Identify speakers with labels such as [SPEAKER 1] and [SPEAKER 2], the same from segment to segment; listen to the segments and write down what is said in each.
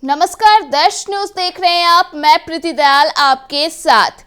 [SPEAKER 1] नमस्कार, दर्श न्यूज देख रहे हैं आप। मैं प्रीति दयाल आपके साथ।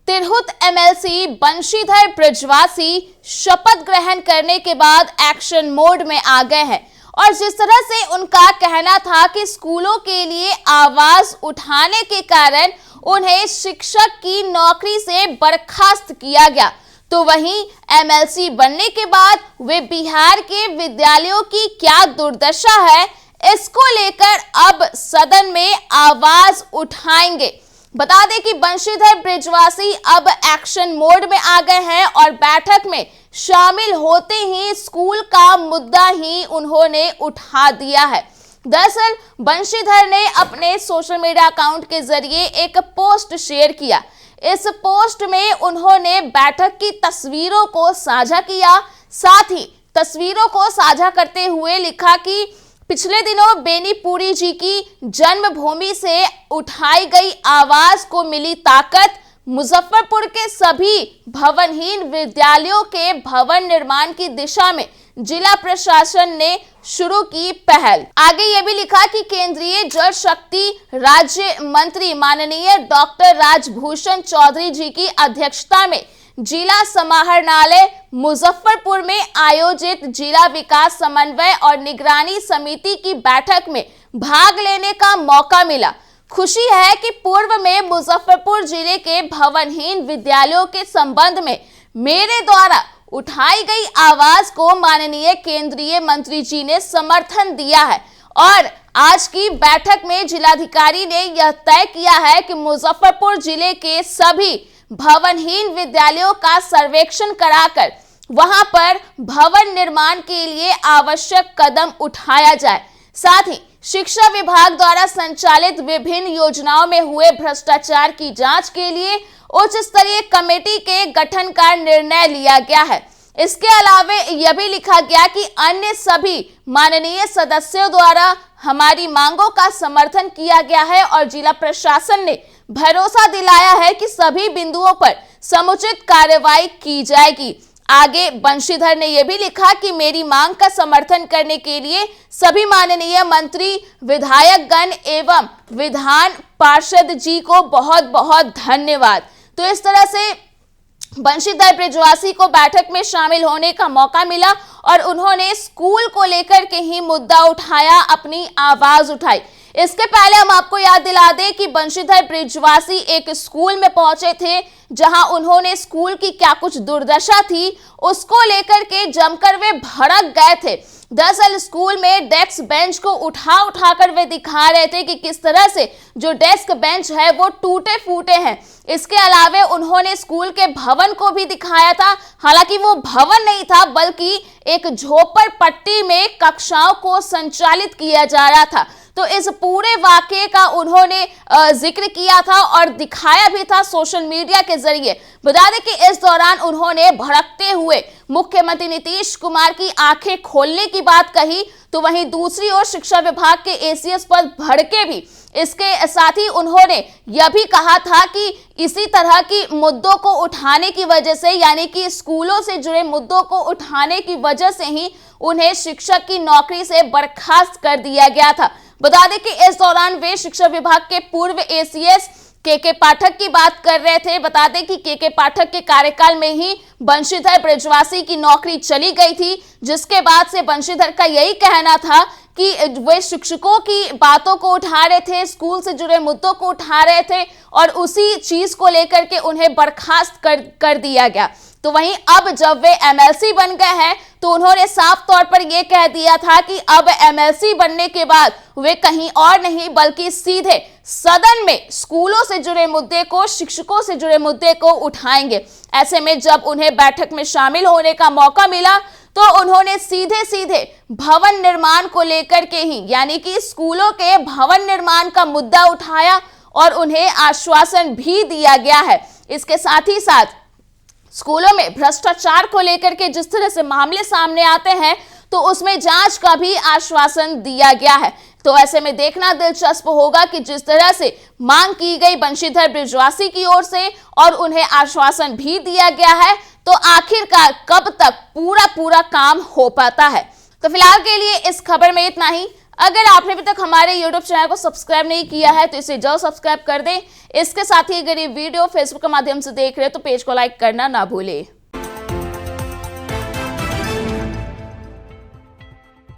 [SPEAKER 1] तिरहुत एमएलसी बंशीधर बृजवासी शपथ ग्रहण करने के बाद एक्शन मोड में आ गए हैं और जिस तरह से उनका कहना था कि स्कूलों के लिए आवाज उठाने के कारण उन्हें शिक्षक की नौकरी से बर्खास्त किया गया, तो वहीं एमएलसी बनने के बाद वे बिहार के विद्यालयों की क्या दुर्दशा है, इसको लेकर अब सदन में आवाज उठाएंगे। बता दें कि बंशीधर बृजवासी अब एक्शन मोड में आ गए हैं और बैठक में शामिल होते ही स्कूल का मुद्दा ही उन्होंने उठा दिया है। दरअसल बंशीधर ने अपने सोशल मीडिया अकाउंट के जरिए एक पोस्ट शेयर किया। इस पोस्ट में उन्होंने बैठक की तस्वीरों को साझा किया। साथ ही तस्वीरों को साझा करते हुए लिखा कि पिछले दिनों बेनीपुरी जी की जन्मभूमि से उठाई गई आवाज को मिली ताकत। मुजफ्फरपुर के सभी भवनहीन विद्यालयों के भवन निर्माण की दिशा में जिला प्रशासन ने शुरू की पहल। आगे ये भी लिखा कि केंद्रीय जल शक्ति राज्य मंत्री माननीय डॉक्टर राजभूषण चौधरी जी की अध्यक्षता में जिला समाहरणालय मुजफ्फरपुर में आयोजित जिला विकास समन्वय और निगरानी समिति की बैठक में भाग लेने का मौका मिला। खुशी है कि पूर्व में मुजफ्फरपुर जिले के भवनहीन विद्यालयों के संबंध में मेरे द्वारा उठाई गई आवाज को माननीय केंद्रीय मंत्री जी ने समर्थन दिया है और आज की बैठक में जिलाधिकारी ने यह तय किया है कि मुजफ्फरपुर जिले के सभी भवनहीन विद्यालयों का सर्वेक्षण कराकर वहां पर भवन निर्माण के लिए आवश्यक कदम उठाया जाए। साथ ही शिक्षा विभाग द्वारा संचालित विभिन्न योजनाओं में हुए भ्रष्टाचार की जांच के लिए उच्च स्तरीय कमेटी के गठन का निर्णय लिया गया है। इसके अलावा यह भी लिखा गया कि अन्य सभी माननीय सदस्यों द्वारा हमारी मांगों का समर्थन किया गया है और जिला प्रशासन ने भरोसा दिलाया है कि सभी बिंदुओं पर समुचित कार्रवाई की जाएगी। आगे बंशीधर ने यह भी लिखा कि मेरी मांग का समर्थन करने के लिए सभी माननीय मंत्री, विधायक गण एवं विधान पार्षद जी को बहुत बहुत धन्यवाद। तो इस तरह से बंशीधर बृजवासी को बैठक में शामिल होने का मौका मिला और उन्होंने स्कूल को लेकर के ही मुद्दा उठाया, अपनी आवाज उठाई। इसके पहले हम आपको याद दिला दें कि बंशीधर बृजवासी एक स्कूल में पहुंचे थे जहां उन्होंने स्कूल की क्या कुछ दुर्दशा थी उसको लेकर के जमकर वे भड़क गए थे। दरअसल स्कूल में डेस्क बेंच को उठाकर वे दिखा रहे थे कि किस तरह से जो डेस्क बेंच है वो टूटे फूटे हैं। इसके अलावा उन्होंने स्कूल के भवन को भी दिखाया था। हालांकि वो भवन नहीं था बल्कि एक झोपड़ पट्टी में कक्षाओं को संचालित किया जा रहा था। तो इस पूरे वाकये का उन्होंने जिक्र किया था और दिखाया भी था सोशल मीडिया के जरिए। बता दें कि इस दौरान उन्होंने भड़कते हुए मुख्यमंत्री नीतीश कुमार की आंखें खोलने की बात कही, तो वहीं दूसरी ओर शिक्षा विभाग के एसीएस पर भड़के भी। इसके साथ ही उन्होंने यह भी कहा था कि इसी तरह की मुद्दों को उठाने की वजह से, यानी कि स्कूलों से जुड़े मुद्दों को उठाने की वजह से ही उन्हें शिक्षक की नौकरी से बर्खास्त कर दिया गया था। बता दें कि इस दौरान वे शिक्षा विभाग के पूर्व एसीएस के पाठक की बात कर रहे थे। बता दें कि के पाठक के कार्यकाल में ही बंशीधर बृजवासी की नौकरी चली गई थी, जिसके बाद से बंशीधर का यही कहना था कि वे शिक्षकों की बातों को उठा रहे थे, स्कूल से जुड़े मुद्दों को उठा रहे थे और उसी चीज को लेकर के उन्हें बर्खास्त कर दिया गया। तो वहीं अब जब वे एमएलसी बन गए हैं तो उन्होंने साफ तौर पर यह कह दिया था कि अब एमएलसी बनने के बाद वे कहीं और नहीं बल्कि सीधे सदन में स्कूलों से जुड़े मुद्दे को, शिक्षकों से जुड़े मुद्दे को उठाएंगे। ऐसे में जब उन्हें बैठक में शामिल होने का मौका मिला तो उन्होंने सीधे सीधे भवन निर्माण को लेकर के ही, यानी कि स्कूलों के भवन निर्माण का मुद्दा उठाया और उन्हें आश्वासन भी दिया गया है। इसके साथ ही साथ स्कूलों में भ्रष्टाचार को लेकर के जिस तरह से मामले सामने आते हैं तो उसमें जांच का भी आश्वासन दिया गया है। तो ऐसे में देखना दिलचस्प होगा कि जिस तरह से मांग की गई बंशीधर बृजवासी की ओर से और उन्हें आश्वासन भी दिया गया है, तो आखिरकार कब तक पूरा काम हो पाता है। तो फिलहाल के लिए इस खबर में इतना ही। अगर आपने अभी तक हमारे YouTube चैनल को सब्सक्राइब नहीं किया है तो इसे जल्द सब्सक्राइब कर दें। इसके साथ ही अगर ये वीडियो फेसबुक के माध्यम से देख रहे हैं तो पेज को लाइक करना ना भूलें।